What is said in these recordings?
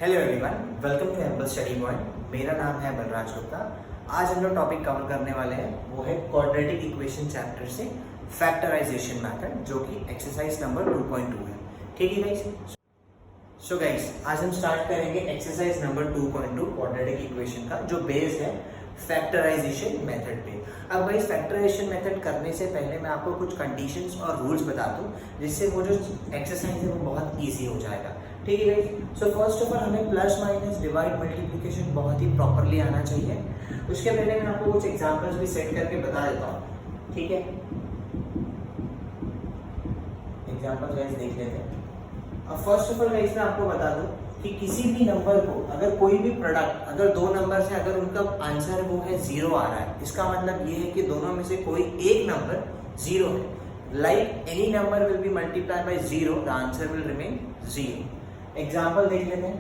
Hello everyone, welcome to एम्बल study point. मेरा नाम है बलराज गुप्ता। आज हम लोग टॉपिक कवर करने वाले हैं वो है क्वाड्रेटिक इक्वेशन चैप्टर से फैक्टराइजेशन मेथड, जो कि एक्सरसाइज नंबर 2.2 है। ठीक है गाइस। सो गाइस, आज हम स्टार्ट करेंगे एक्सरसाइज नंबर 2.2 क्वाड्रेटिक इक्वेशन का, जो बेस्ड है फैक्टराइजेशन मेथड पे। अब गाइस, फैक्टराइजेशन मेथड करने से पहले मैं आपको कुछ कंडीशंस और रूल्स बता दूं, जिससे वो जो एक्सरसाइज है वो बहुत इजी हो जाएगा। ठीक है guys. So first of all हमें प्लस माइनस डिवाइड मल्टीप्लिकेशन बहुत ही प्रॉपरली आना चाहिए। उसके पहले मैं आपको कुछ एग्जांपल्स भी सेट करके बता देता हूँ। ठीक है, एग्जांपल गाइस देख लेते हैं। अब फर्स्ट ऑफ ऑल गाइस मैं आपको बता दूं कि किसी भी नंबर को, अगर कोई भी प्रोडक्ट, अगर दो नंबर से अगर उनका आंसर वो है 0 आ रहा है, इसका मतलब ये है कि दोनों में से कोई एक नंबर 0 है। Like any number will be multiplied by 0, the answer will remain 0। Example देख लेते हैं।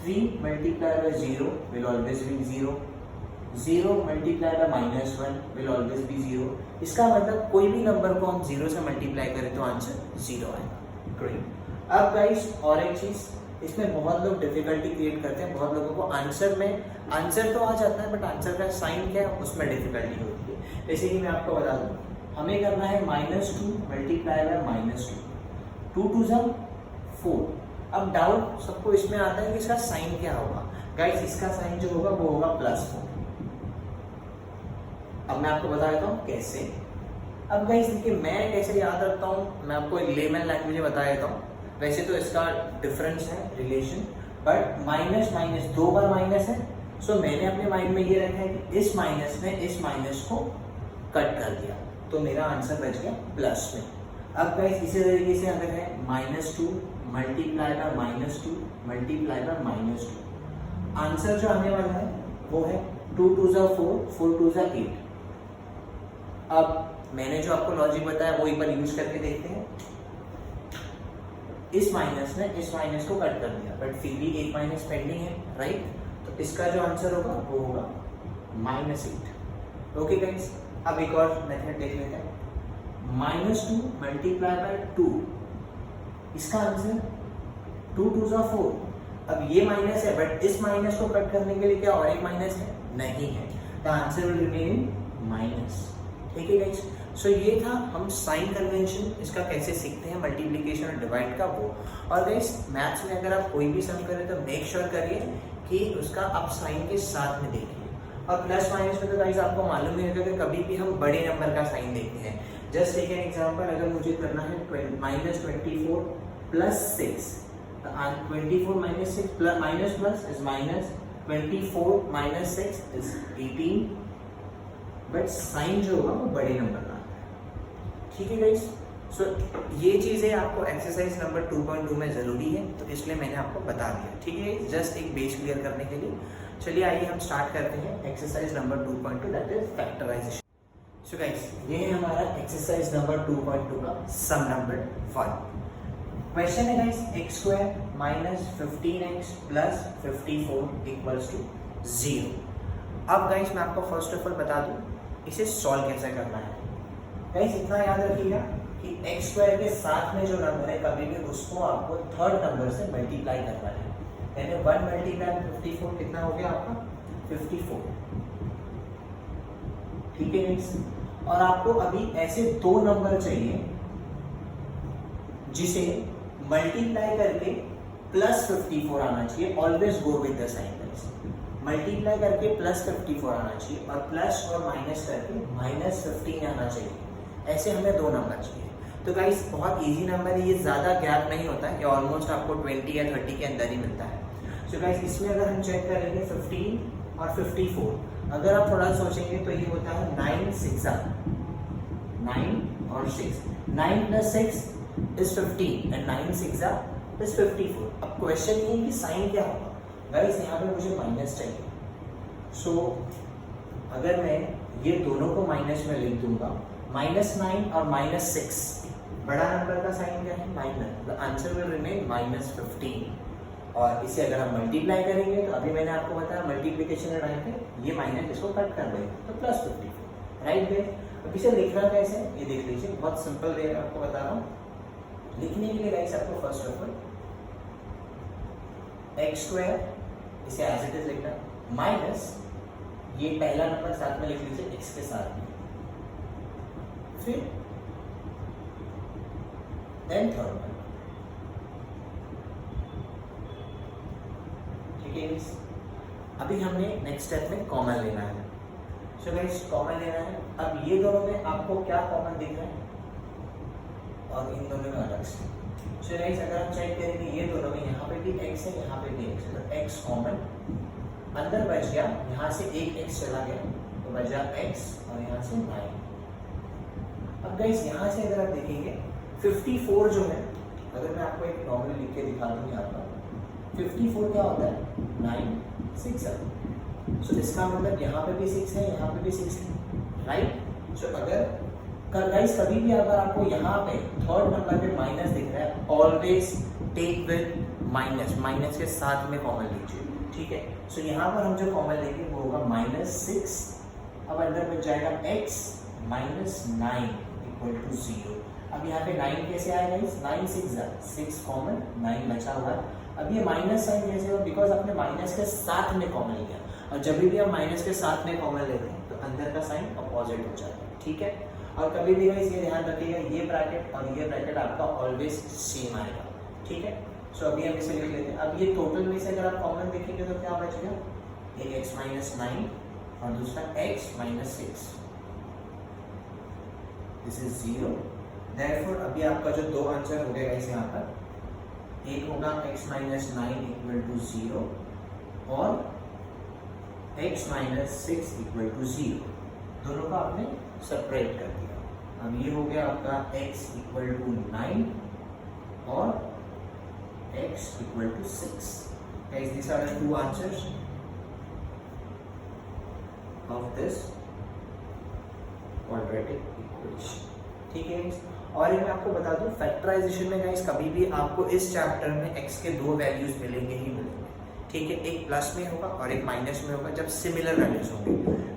3 multiplied by 0 will always be 0। 0 multiplied by -1 will always be 0। इसका मतलब कोई भी नंबर को हम 0 से मल्टीप्लाई करें तो आंसर 0 आएगा। ग्रेट। अब गाइस और एक चीज, इसमें बहुत लोग डिफिकल्टी क्रिएट करते हैं। बहुत लोगों को आंसर तो आ जाता है, बट आंसर का साइन क्या है उसमें डिफिकल्टी होती है। जैसे कि मैं आपको बता दूं, हमें करना है -2 मल्टीप्लाई बाय -2, 2 2 जा 4। अब डाउट सबको इसमें आता है कि इसका साइन क्या होगा। गाइस, इसका साइन जो होगा वो होगा +4। अब मैं आपको बता देता हूँ कैसे। अब गाइस देखिए, मैं कैसे याद रखता हूँ, मैं आपको एक लेमन लैंग्वेज में बता देता हूँ। वैसे तो इसका डिफरेंस है, relation, but minus minus 2 bar minus है। सो मैंने अपने माइंड में ये रखा है कि इस माइनस ने इस माइनस को कट कर दिया, तो मेरा आंसर बच गया प्लस में। अब गाइस इसी तरीके से अगर है -2 multiply by -2 multiply by -2, answer जो आने वाला है वो है 2 2 जा 4, 4 2 जा 8। अब मैंने जो आपको लॉजिक बताया वो एक बार यूज करके देखते हैं। इस माइनस ने इस माइनस को कट कर दिया, बट फिर भी एक माइनस पेंडिंग है, राइट? तो इसका जो आंसर होगा वो होगा -8। ओके गाइस, अब एक और मेथड देख लेते हैं। -2 मल्टीप्लाई बाय 2, इसका आंसर 2 2 जा 4। अब ये माइनस है, बट इस माइनस को कट करने के लिए क्या और एक माइनस है? नहीं है। The answer will remain minus. ठीक है गाइस। सो ये था हम साइन कन्वेंशन इसका कैसे सीखते हैं, मल्टीप्लिकेशन और डिवाइड का वो। और गाइस, मैथ्स में अगर आप कोई भी सम करें तो मेक श्योर करिए कि उसका आप साइन के साथ में देखिए। और प्लस माइनस में तो गाइस आपको मालूम ही होगा कि कभी भी हम बड़े नंबर का साइन देखते हैं। जस्ट टेक एन एग्जांपल, अगर मुझे करना है -24 plus 6, 24 minus 6 plus minus plus is minus, 24 minus 6 is 18, but sign जो होगा वो बड़े नंबर का। ठीक है गाइस। सो ये चीज़ें आपको एक्सरसाइज नंबर 2.2 में ज़रूरी है, तो इसलिए मैंने आपको बता दिया। ठीक है, जस्ट एक बेस क्लियर करने के लिए। चलिए आइए हम स्टार्ट करते हैं exercise number 2.2, that is factorization. So guys, ये है हमारा एक्सरसाइज नंबर 2.2 का सम नंबर 1। क्वेश्चन है गाइस, x² - 15x + 54 = 0। अब गाइस मैं आपको फर्स्ट ऑफ ऑल बता दूं इसे सॉल्व कैसे करना है। गाइस इतना याद रखिएगा कि x² के साथ में जो नंबर है कभी भी उसको आपको थर्ड नंबर से मल्टीप्लाई करना है। यानी 1 मल्टीप्लाई 54 कितना हो गया आपका? 54। ठीक है गाइस। और आपको अभी ऐसे दो नंबर चाहिए जिसे मल्टीप्लाई करके +54 आना चाहिए। Always go with the sign guys. Multiply करके +54 आना चाहिए और प्लस और माइनस करके -15 आना चाहिए। ऐसे हमें दो नंबर चाहिए। तो गाइस बहुत इजी नंबर है, ये ज़्यादा गैप नहीं होता है, ये ऑलमोस्ट आपको 20 या 30 के अंदर ही मिलता है। सो गाइस इसमें अगर हम चेक करेंगे 15 और 54, अगर आप थोड़ा सोचेंगे तो ये होता है 9 6 9 और 6, 9 + 6 is 15 and 9 6 is 54। अब क्वेश्चन ये है कि साइन क्या होगा। गाइस यहाँ पे मुझे माइनस चाहिए। सो अगर मैं ये दोनों को माइनस में लिख दूंगा, -9 और -6, बड़ा नंबर का साइन क्या है? Minus. The answer will remain -15। और इसे अगर हम मल्टीप्लाई करेंगे तो अभी मैंने आपको बताया मल्टीप्लिकेशन के टाइम पे ये माइनस इसको कट कर देगा, तो +54, राइट गाइस। अब इसे लिखना कैसे, ये देख लीजिए, बहुत सिंपल वे आपको बता रहा हूँ। लिखने के लिए गाइस आपको first of all x square, इसे एज इट इज लिखना, माइनस ये पहला नंबर साथ में लिख लीजिए एक्स के साथ में, फिर देन थर्ड नंबर। ठीक है गाइस, अभी हमने नेक्स्ट स्टेप में कॉमन लेना है। सो गाइस कॉमन लेना है। अब ये दोनों में आपको क्या कॉमन दिख रहा है और इन दोनों में अलग से। सो गाइस अगर हम चेक करेंगे ये दोनों में, यहाँ पे भी x है, यहाँ पे भी x है, तो x कॉमन अंदर बच गया, यहाँ से एक x चला गया तो बचा x और यहाँ से 9। अब गाइस यहाँ से अगर आप देखेंगे 54 जो है, अगर मैं आपको एक नॉर्मल लिख के दिखा दूँ यहाँ पर, 54 क्या होता है 9 6 है। सो इसका मतलब यहाँ पे भी 6 है, यहाँ पे भी 6 है, राइट। सो अगर गाइस कभी भी अगर आपको यहाँ पे थर्ड नंबर पे माइनस दिख रहा है, always take with minus, minus के साथ में कॉमन लीजिए, ठीक है। सो यहाँ पर हम जो कॉमन लेंगे वो होगा -6, अब अंदर बच जाएगा x -9 इक्वल टू 0। अब यहाँ पे 9 कैसे आएगा, 9 6 कॉमन, 9 बचा हुआ है। अब ये माइनस साइन कैसे होगा, बिकॉज आपने माइनस के साथ में कॉमन लिया, और जब भी हम माइनस के साथ में कॉमन लेते हैं तो अंदर का साइन अपोजिट हो जाता है, ठीक है। और कभी भी गाइस ये ध्यान रखिएगा, ये ब्रैकेट और ये ब्रैकेट आपका ऑलवेज सेम आएगा, ठीक है। सो अभी हम इसे लिख लेते हैं। अब ये टोटल में से अगर आप कॉमन देखेंगे तो क्या बच गया, एक x -9 और दूसरा x -6, दिस इज 0। देयरफॉर अभी आपका जो दो आंसर हो गया गाइस यहाँ पर, एक होगा x -9 इक्वल टू 0 और x -6 इक्वल टू 0, दोनों का आपने सेपरेट कर दिया। अब ये हो गया आपका x इक्वल टू 9 और x equal to 6। Guys, these are the two answers of this quadratic equation, ठीक है। और ये मैं आपको बता दूं, फैक्टराइजेशन में गाइस कभी भी आपको इस चैप्टर में x के दो वैल्यूज मिलेंगे ही मिलेंगे, ठीक है। एक प्लस में होगा और एक माइनस में होगा, जब सिमिलर वैल्यूज होंगे,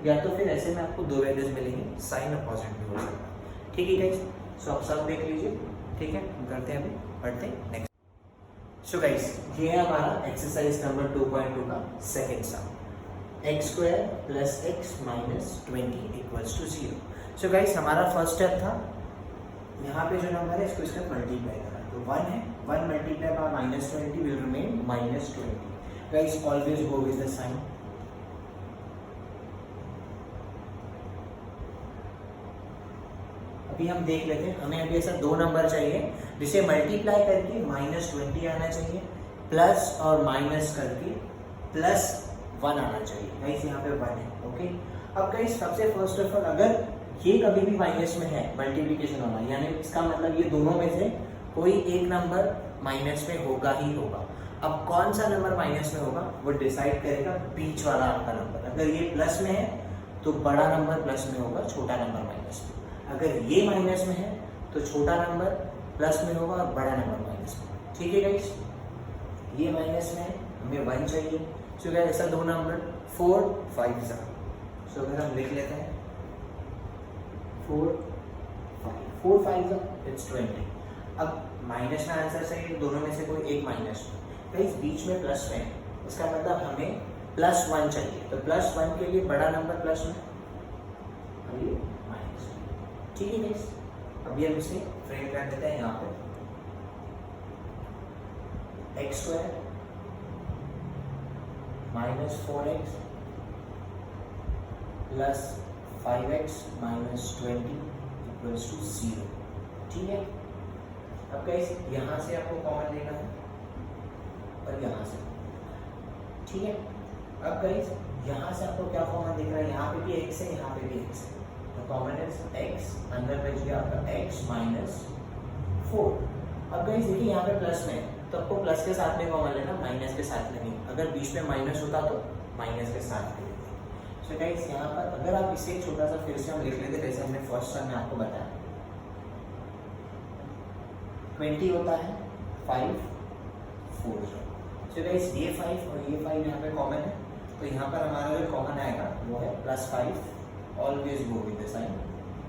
या तो फिर ऐसे में आपको दो वैल्यूज मिलेंगी, साइन अपोजिट भी हो सकता है, ठीक है गाइस। सो आप सब देख लीजिए, ठीक है। हम करते हैं अभी, पढ़ते हैं नेक्स्ट। सो गाइस ये है हमारा एक्सरसाइज नंबर 2.2 का second sum, x square plus x -20 equals to 0। So guys हमारा फर्स्ट स्टेप था, यहाँ पे जो नंबर है इसको इसका मल्टीप्लाई करना, तो 1 है, 1 multiply by -20 will remain -20। Guys always go with the sign. अभी हम देख लेते हैं, हमें अभी ऐसा दो नंबर चाहिए जिसे मल्टीप्लाई करके -20 आना चाहिए, प्लस और माइनस करके +1 आना चाहिए। गाइस यहाँ पे 1 है, ओके। अब गाइस सबसे फर्स्ट ऑफ ऑल, अगर ये कभी भी माइनस में है, मल्टीप्लिकेशन होना, यानी इसका मतलब ये दोनों में से कोई एक नंबर माइनस में होगा ही होगा। अब कौन सा नंबर माइनस में होगा वो डिसाइड करेगा बीच वाला आपका नंबर। अगर ये प्लस में है तो बड़ा नंबर प्लस में होगा, छोटा नंबर माइनस में। अगर ये माइनस में है तो छोटा नंबर प्लस में होगा और बड़ा नंबर माइनस में, ठीक है गाइस। ये माइनस में है, हमें 1 चाहिए। सो गाइस ऐसा दो नंबर 4 5 सा, सो अगर हम लिख लेते हैं 4 5 सा इट्स 20। अब माइनस में आंसर सही, दोनों में से कोई एक माइनस, गाइस बीच में प्लस में है, इसका मतलब हमें +1 चाहिए, तो +1 के लिए बड़ा नंबर प्लस में, अब ये माइनस, ठीक है गाइस। अभी हम इसे फ्रेम कर देते हैं यहाँ पे, x square -4x plus 5x -20 equals to 0, ठीक है। अब गाइस यहाँ से आपको कॉमन लेना है और यहाँ से, ठीक है। अब गाइस यहाँ से आपको क्या कॉमन दिख रहा है, यहाँ पे भी x है, यहाँ पे भी x है, तो कॉमन इज x, अंदर बच गया आपका x -4। अब गाइस देखिए यहाँ पे प्लस में है, तो आपको प्लस के साथ में कॉमन लेना, माइनस के साथ में नहीं। अगर बीच में माइनस होता तो माइनस के साथ में लेते। सो गाइस यहाँ पर अगर आप इसे छोटा सा फिर से हम लिख लेते, जैसे हमने फर्स्ट सम में आपको बताया, 20 होता है 5 4। सो गाइस ये 5 और ये 5 यहाँ पे कॉमन है, तो यहाँ पर हमारा जो कॉमन आएगा वो है +5, always go with the sign,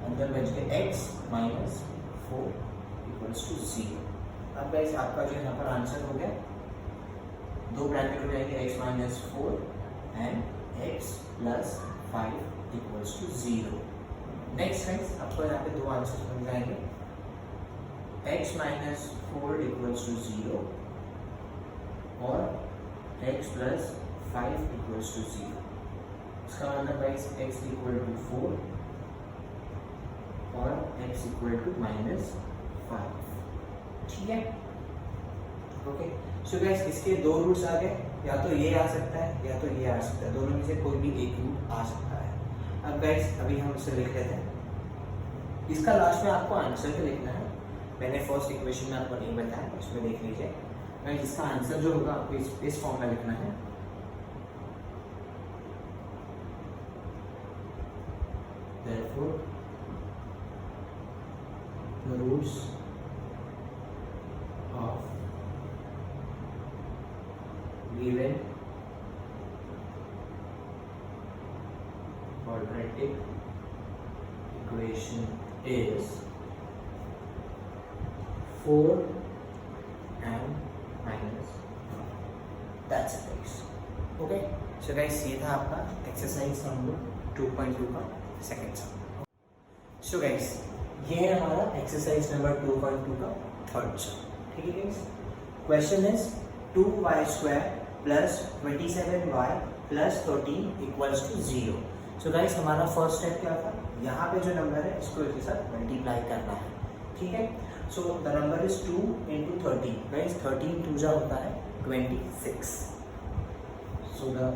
अंदर बच के x -4 इक्वल्स टू 0। अब गाइस आपका जो यहाँ पर आंसर हो गया दो ब्रैकेट हो जाएंगे x minus 4 and x plus 5 equals to 0। Next guys आपको यहाँ पे दो आंसर मिल जाएंगे, x माइनस 4 इक्वल्स टू 0 और x प्लस 5 इक्वल्स टू 0। इसका मतलब गाइस x इक्वल टू 4 और x इक्वल टू माइनस 5, ठीक है। ओके, सो गाइस इसके दो रूट्स आ गए, या तो ये आ सकता है या तो ये आ सकता है, दोनों में से कोई भी एक रूट आ सकता है। अब गाइस अभी हम इसे लिख लेते हैं, इसका लास्ट में आपको आंसर भी लिखना है। मैंने फर्स्ट इक्वेशन में आपको नहीं बताया, उसमें देख लीजिए गाइस। इसका आंसर जो होगा आपको इस फॉर्म में लिखना है, therefore the roots of given quadratic equation is 4 and minus 1. That's it guys. Okay, so guys ये था आपका एक्सरसाइज नंबर 2.2 का सेकेंड सम। सो गाइस ये है हमारा एक्सरसाइज नंबर 2.2 का थर्ड सम, ठीक है guys. Question is 2y² plus 27y plus 13 equals to 0। So guys हमारा फर्स्ट स्टेप क्या था, यहाँ पे जो नंबर है इसको इसके साथ मल्टीप्लाई करना है, ठीक है। So the number is 2 into 13 guys, 13 2 जा होता है 26। So the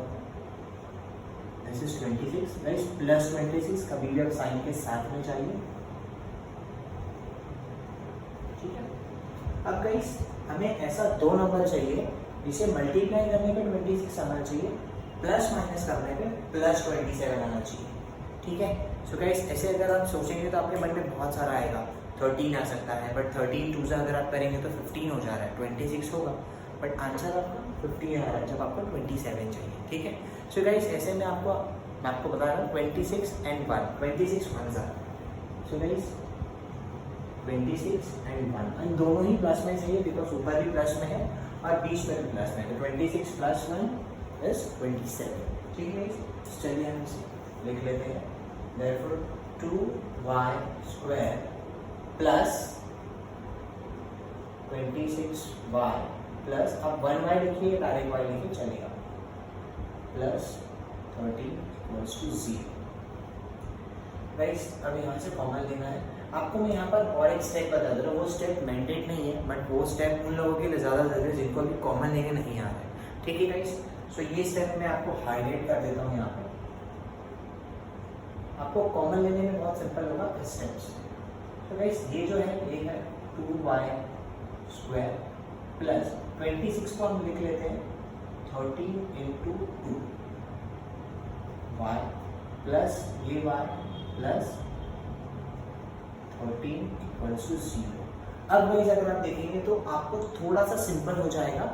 this is 26 guys, plus 26 कभी भी अब साइन के साथ में चाहिए, ठीक है। अब गाइस हमें ऐसा दो नंबर चाहिए जिसे मल्टीप्लाई करने पे 26 आना चाहिए, प्लस माइनस करने पे प्लस 27 आना चाहिए, ठीक है। सो गाइस ऐसे अगर आप सोचेंगे तो आपके मन में बहुत सारा आएगा, 13 आ सकता है, बट 13 2 अगर आप करेंगे तो 15 हो जा रहा है, 26 होगा, बट आंसर आपका 15 आ रहा है जब आपको 27 चाहिए, ठीक है। सो गाइस ऐसे में मैं आपको बता रहा हूँ 26 एंड 1, 26 1 सा, सो गाइस 26 एंड 1, एंड दोनों ही प्लस में चाहिए बिकॉज ऊपर भी प्लस में है और बीच में भी प्लस में है, तो 26 प्लस 1 इज 27, ठीक है। चलिए हम इसे लिख लेते हैं, therefore 2y² plus 26y plus, अब 1y लिखिए डायरेक्ट y लिखिए चलेगा, प्लस 13 इक्वल्स टू 0। गाइस अब यहाँ से कॉमन लेना है आपको। मैं यहाँ पर और एक स्टेप बता दे रहा हूँ, वो स्टेप मैंडेट नहीं है, बट वो स्टेप उन लोगों के लिए ज़्यादा जरूरी है जिनको अभी कॉमन लेके नहीं आ रहा है, ठीक है गाइस। सो ये स्टेप मैं आपको हाईलाइट कर देता हूँ यहाँ पे, आपको कॉमन लेने में बहुत सिंपल होगा इस स्टेप से। तो गाइस ये जो है ये है 2y² प्लस 26 को हम लिख लेते हैं 13 इंटू 2 y प्लस ये y प्लस 13 इक्वल्स टू 0। अब गाइस अगर आप देखेंगे तो आपको थोड़ा सा सिंपल हो जाएगा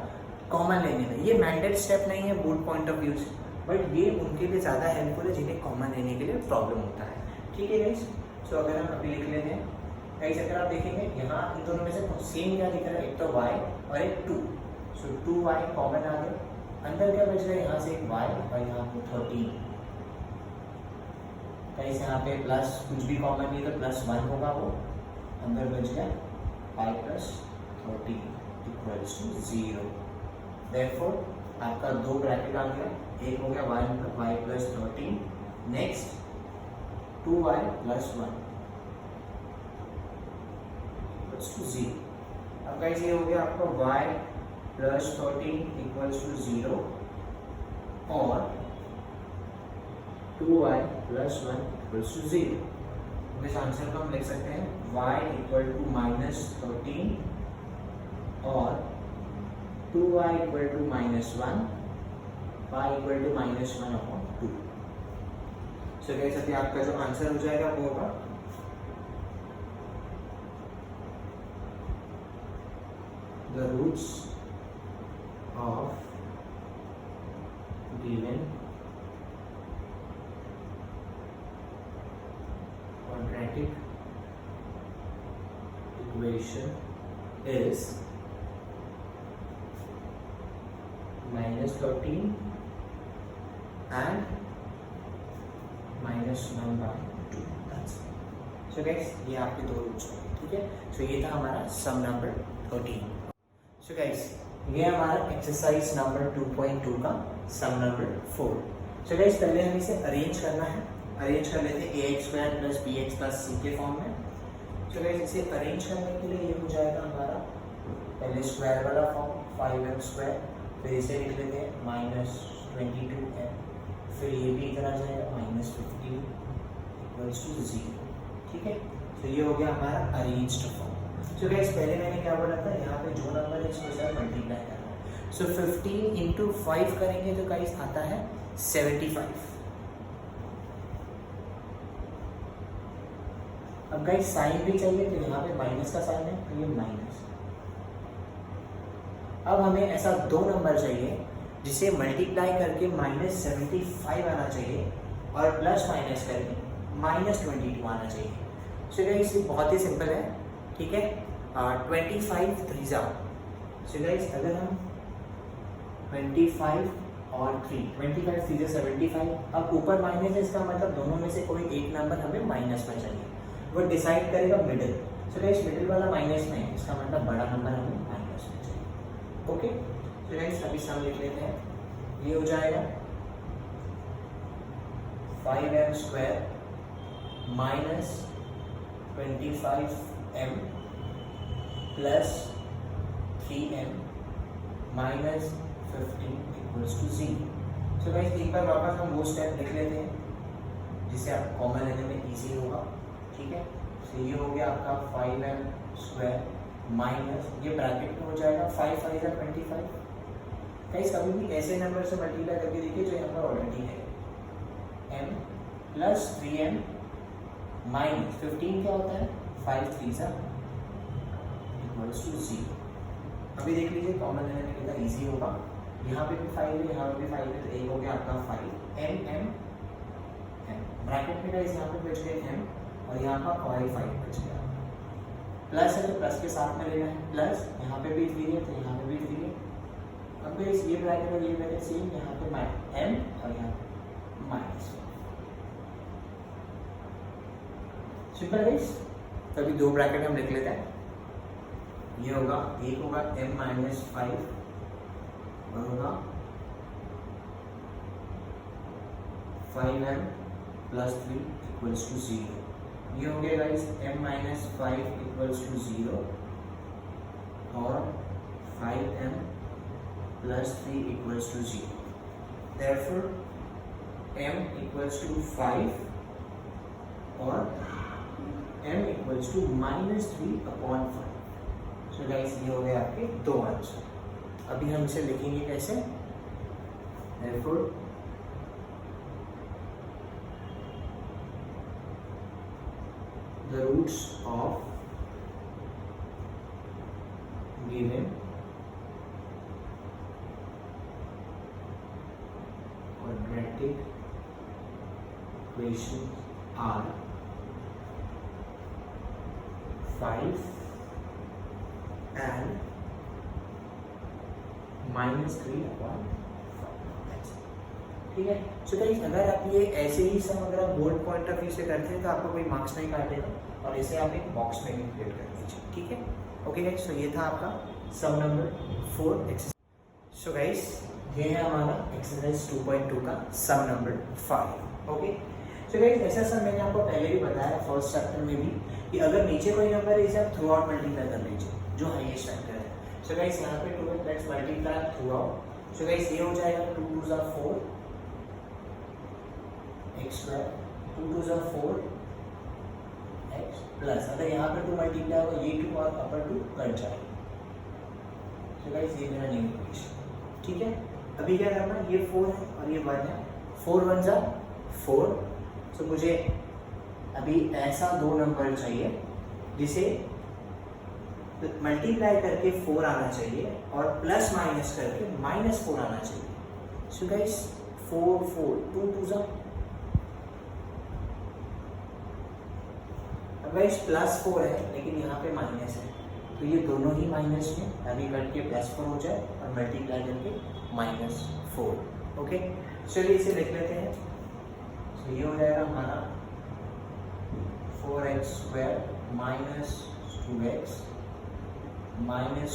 कॉमन लेने में। ये मैंडेट स्टेप नहीं है बोर्ड पॉइंट ऑफ व्यू से, बट ये उनके लिए ज़्यादा हेल्पफुल है जिन्हें कॉमन लेने के लिए प्रॉब्लम होता है, ठीक है गाइस। सो अगर हम अभी लिख लेते हैं गाइस, अगर आप देखेंगे यहाँ इन दोनों में से सेम क्या दिख रहा है, एक तो y और एक 2, सो 2y कॉमन आ गया, अंदर क्या बच रहा है यहाँ से एक y और यहाँ पे 13 गाइस, यहाँ पे प्लस कुछ भी कॉमन नहीं तो प्लस 1 होगा, वो अंदर बच गया 5 प्लस 13 इक्वल्स टू 0। देयरफॉर आपका दो ब्रैकेट आ गया, एक हो गया y plus 13, next 2y plus 1 equals to 0। अब गाइस ये हो गया आपका y प्लस 13 इक्वल्स टू 0 और 2y प्लस 1 इक्वल्स टू 0। इस आंसर को हम लिख सकते हैं y इक्वल टू माइनस 13 और 2y equal to minus 1, y equal to minus 1 upon 2। So guys अभी आपका जो आंसर हो जाएगा वो होगा the roots of given quadratic equation is 9 -13 and -1/2। So guys ये आपके दो रूट्स हो गए, ठीक है। सो ये था हमारा सम नंबर 13। सो गाइस ये हमारा एक्सरसाइज नंबर 2.2 का सम नंबर 4। सो गाइस पहले हमें इसे अरेंज करना है। अरेंज कर लेते हैं ax² + bx + c के फॉर्म में। सो गाइस इसे अरेंज करने के लिए ये हो जाएगा हमारा पहले स्क्वायर वाला फॉर्म 5m², फिर इसे लिख लेते हैं -22m, फिर ये भी इधर आ जाएगा -15 = 0, ठीक है। तो ये हो गया हमारा अरेंज्ड फॉर्म। सो गाइस पहले मैंने क्या बोला था, यहाँ पे जो नंबर है इसको साथ मल्टीप्लाई करना है। सो 15 × 5 करेंगे तो गाइस आता है 75। अब गाइस साइन भी चाहिए, तो यहाँ पे माइनस का साइन है तो ये माइनस। अब हमें ऐसा दो नंबर चाहिए जिसे मल्टीप्लाई करके -75 आना चाहिए और प्लस माइनस करके -22 आना चाहिए। सो गाइस ये बहुत ही सिंपल है, ठीक है। 25 3 सो गाइस अगर हम 25 और 3 25 3 75, अब ऊपर माइनस है, इसका मतलब दोनों में से कोई एक नंबर हमें माइनस में चाहिए, वो डिसाइड करेगा मिडिल। सो गाइस मिडिल वाला माइनस में है, इसका मतलब बड़ा नंबर हमें माइनस में चाहिए, ओके। तो गाइस अभी सम लिख लेते हैं। ये हो जाएगा 5m² - 25m + 3m - 15 = 0। So guys एक बार वापस हम वो स्टेप लिख लेते हैं जिससे आप कॉमन लेने में इजी होगा, ठीक है। तो ये हो गया आपका 5m² माइनस, ये ब्रैकेट में हो जाएगा 5 5 = 25। गाइस कभी भी ऐसे नंबर से मल्टीप्लाई करके देखिए जो यहाँ पर ऑलरेडी है, m + 3m - 15 क्या होता है 5 3 = 0। अभी देख लीजिए कॉमन लेने में कितना इजी होगा। यहाँ पे भी 5 है, यहाँ पे भी 5 है, तो एक हो गया आपका 5 m m m ब्रैकेट में गाइस यहाँ पे बच गए m और यहाँ का और 5 बच गया। प्लस है तो प्लस के साथ में लेना है, प्लस यहाँ पे भी 3 है तो यहाँ पे भी 3 है। अब गाइस ये ब्रैकेट और ये ब्रैकेट सेम, यहाँ पे m और यहाँ माइनस। Simple guys. तो अभी दो ब्रैकेट हम लिख लेते हैं। ये होगा एक होगा m - 5 और होगा 5m + 3 = 0। ये हो गया गाइस m - 5 = 0 और 5m + 3 = 0। Therefore m = 5 और m = -3/5। सो गाइस ये हो गए आपके दो आंसर। अभी हम इसे लिखेंगे कैसे। Therefore the roots of given quadratic equations are 5 and -3/5। ठीक है। सो गाइस अगर आप ये ऐसे ही सम अगर आप बोर्ड पॉइंट ऑफ व्यू से करते हैं तो आपको कोई मार्क्स नहीं काटेगा, और इसे आप एक बॉक्स में इंक्लूड कर दीजिए, ठीक है। ओके गाइस, सो ये था आपका सम नंबर 4 एक्सरसाइज। सो गाइस ये है हमारा एक्सरसाइज 2.2 का sum number 5। Okay. So guys ऐसा सम मैंने आपको पहले भी बताया फर्स्ट चैप्टर में भी कि अगर नीचे कोई नंबर है इसे आप थ्रू आउट मल्टीप्लाई कर लीजिए जो हाईएस्ट फैक्टर है। सो गाइस यहाँ पे 2 let's multiply through out. So guys ये हो जाएगा 2 2 * 4 x², 2 2 * 4 x प्लस अगर यहाँ पे 2 मल्टीप्लाई होगा ये 2 और अपर 2 कट जाएगा। सो गाइस ये मेरा न्यू इक्वेशन, ठीक है। अभी क्या करना है, ये 4 है और ये 1 है, 4 1 = 4। सो मुझे अभी ऐसा दो नंबर चाहिए जिसे मल्टीप्लाई करके 4 आना चाहिए और प्लस माइनस करके -4 आना चाहिए। सो गाइस 4 4 2 2 * अब गाइस +4 है लेकिन यहाँ पे माइनस है तो ये दोनों ही माइनस में, अभी करके +4 हो जाए और मल्टीप्लाई करके -4। ओके, चलिए इसे लिख लेते हैं। तो ये हो जाएगा हमारा 4x²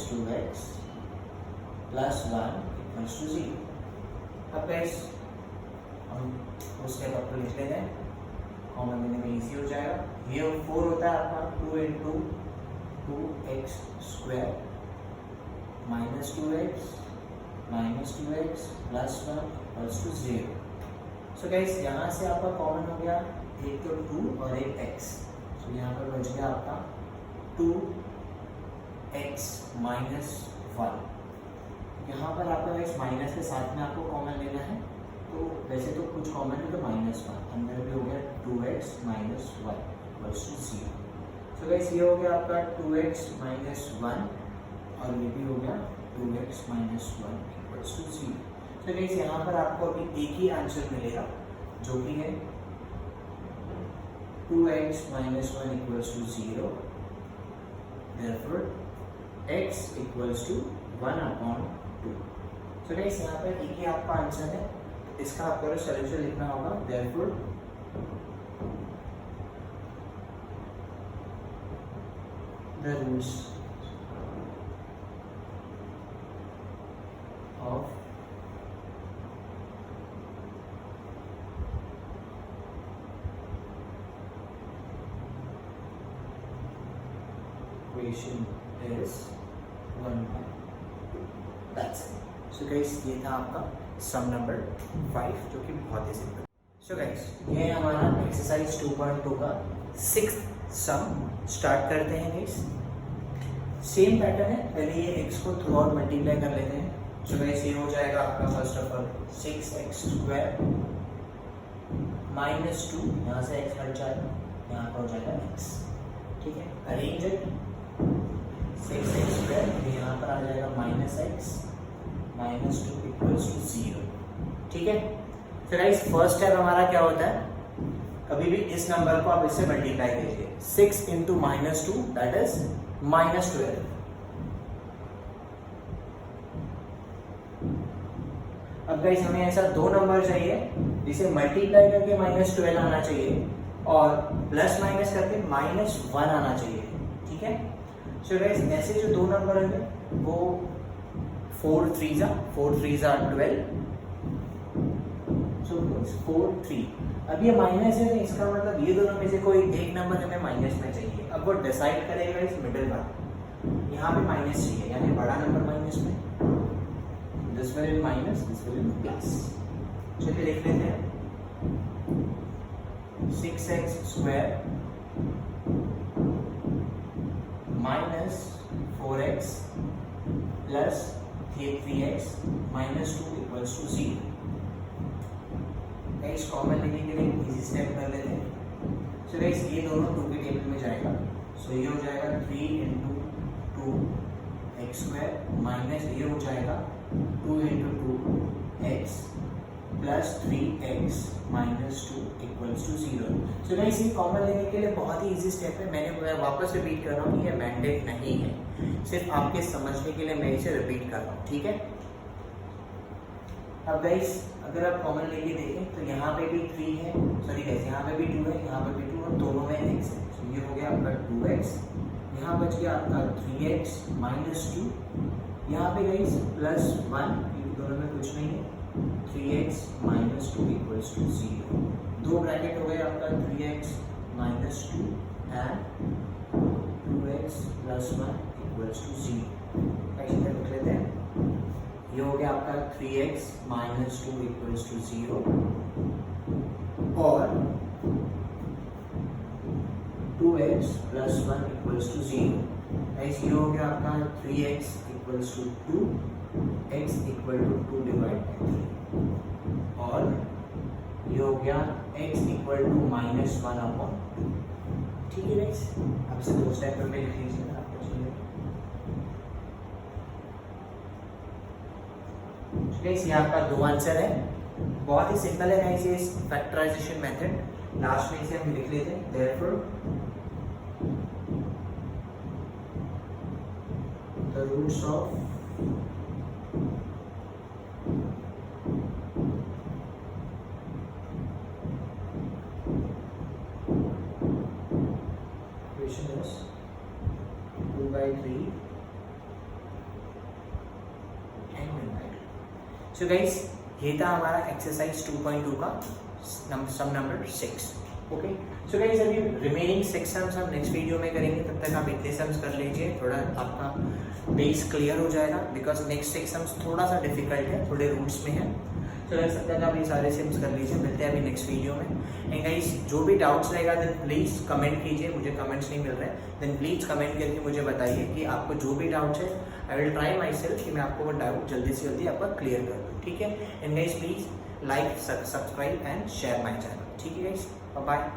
-2x plus 1 equals to 0। अब गाइस हम उस स्टेप को लिख लेते हैं, कॉमन लेने में इजी हो जाएगा। ये 4 होता है आपका 2 × 2x² -2x plus 1 equals to 0। So guys यहाँ से आपका कॉमन हो गया एक तो 2 और एक x, तो यहाँ पर बच गया आपका 2x - 1। यहाँ पर आपका गाइस माइनस के साथ में आपको कॉमन लेना है, तो वैसे तो कुछ कॉमन है तो -1 अंदर भी हो गया 2x - 1 इक्वल्स टू 0। तो गाइस ये हो गया आपका 2x - 1 और ये भी हो गया 2x - 1 इक्वल्स टू 0। तो गाइस यहाँ पर आपको अभी एक ही आंसर मिलेगा जो कि है 2x - 1 equals to 0, therefore x equals to 1/2। तो गाइस यहाँ पर एक ही आपका आंसर है, इसका आपको सॉल्यूशन लिखना होगा, therefore the roots of equation is 1/2। That's it। So guys ये था आपका सम नंबर 5 जो कि बहुत ही सिंपल। सो गाइस ये हमारा एक्सरसाइज 2.2 का 6th सम। स्टार्ट करते हैं गाइस। सेम पैटर्न है, पहले ये x को थ्रू आउट मल्टीप्लाई कर लेते हैं। सो गाइस ये हो जाएगा आपका फर्स्ट ऑफ ऑल 6x² -2, यहाँ से x हट जाएगा, यहाँ पर हो जाएगा x। ठीक है, अरेंज इट। 6x² यहाँ पर आ जाएगा -x -2 इक्वल्स टू 0। ठीक है, तो गाइस फर्स्ट स्टेप हमारा क्या होता है, कभी भी इस नंबर को आप इससे मल्टीप्लाई कीजिए। 6 × -2 दैट इज -12। अब गाइस हमें ऐसा दो नंबर चाहिए जिसे मल्टीप्लाई करके -12 आना चाहिए और प्लस माइनस करके -1 आना चाहिए। ठीक है, सो गाइस ऐसे जो दो नंबर होंगे वो 4 3s are 12। सो 4 3। अब ये माइनस है, इसका मतलब ये दोनों में से कोई एक नंबर हमें माइनस में चाहिए। अब वो डिसाइड करेगा इस मिडिल वन, यहाँ पे माइनस चाहिए यानी बड़ा नंबर माइनस में, this will be minus, this will be plus. चलिए लिख लेते हैं 6x² -4x plus 3x -2 equals to 0। Guys common लेने के लिए इजी स्टेप कर लेते हैं। सो गाइस ये दोनों 2 के टेबल में जाएगा, सो ये हो जाएगा 3 × 2x² माइनस ये हो जाएगा 2 × 2x plus 3x -2 equals to 0। So guys ये कॉमन लेने के लिए बहुत ही इजी स्टेप है। मैं वापस रिपीट कर रहा हूँ कि ये मैंडेट नहीं है, सिर्फ आपके समझने के लिए मैं इसे रिपीट कर रहा हूँ। ठीक है, अब गाइस अगर आप कॉमन लेके देखें तो यहाँ पे भी 3 है, सॉरी गाइस यहाँ पे भी 2 है, यहाँ पे भी 2 और दोनों में x है। तो ये हो गया आपका 2x, यहाँ बच गया आपका 3x -2, यहाँ पे गाइस +1, दोनों में कुछ नहीं है, 3x -2 इक्वल्स टू 0। दो ब्रैकेट हो गए आपका 3x -2 and 2x + 1 equals to 0। ऐसे लिख लेते हैं, ये हो गया आपका 3x -2 इक्वल्स टू 0 और 2x + 1 इक्वल्स टू 0। ऐसे ये हो गया आपका 3x equals to 2, x equal to 2 divide by 3 और ये हो गया x इक्वल टू -1/2। ठीक है गाइस, अब से दो स्टेप में लिख लीजिए आपको चाहिए। गाइस ये आपका दो आंसर है, बहुत ही सिंपल है गाइस ये फैक्टराइजेशन मेथड। लास्ट में इसे हम लिख लेते हैं, therefore the roots of so guys ये था हमारा एक्सरसाइज 2.2 का सम नंबर 6। ओके, सो गाइस अभी रिमेनिंग 6 सम्स हम नेक्स्ट वीडियो में करेंगे, तब तक आप इतने सम्स कर लीजिए, थोड़ा आपका बेस क्लियर हो जाएगा, बिकॉज नेक्स्ट 6 सम्स थोड़ा सा डिफिकल्ट है, थोड़े रूट्स में है। तो लग सकता है आप ये सारे सम्स कर लीजिए। मिलते हैं अभी नेक्स्ट वीडियो में। एंड गाइस जो भी डाउट्स रहेगा देन प्लीज़ कमेंट कीजिए, मुझे कमेंट्स नहीं मिल रहे हैं, देन प्लीज़ कमेंट करके मुझे बताइए कि आपको जो भी डाउट्स है, I will try my self कि मैं आपको वो डाउट जल्दी से जल्दी आपका क्लियर कर दूँ, ठीक है। And guys please like, subscribe and share my channel, ठीक है गाइस, बाय बाय।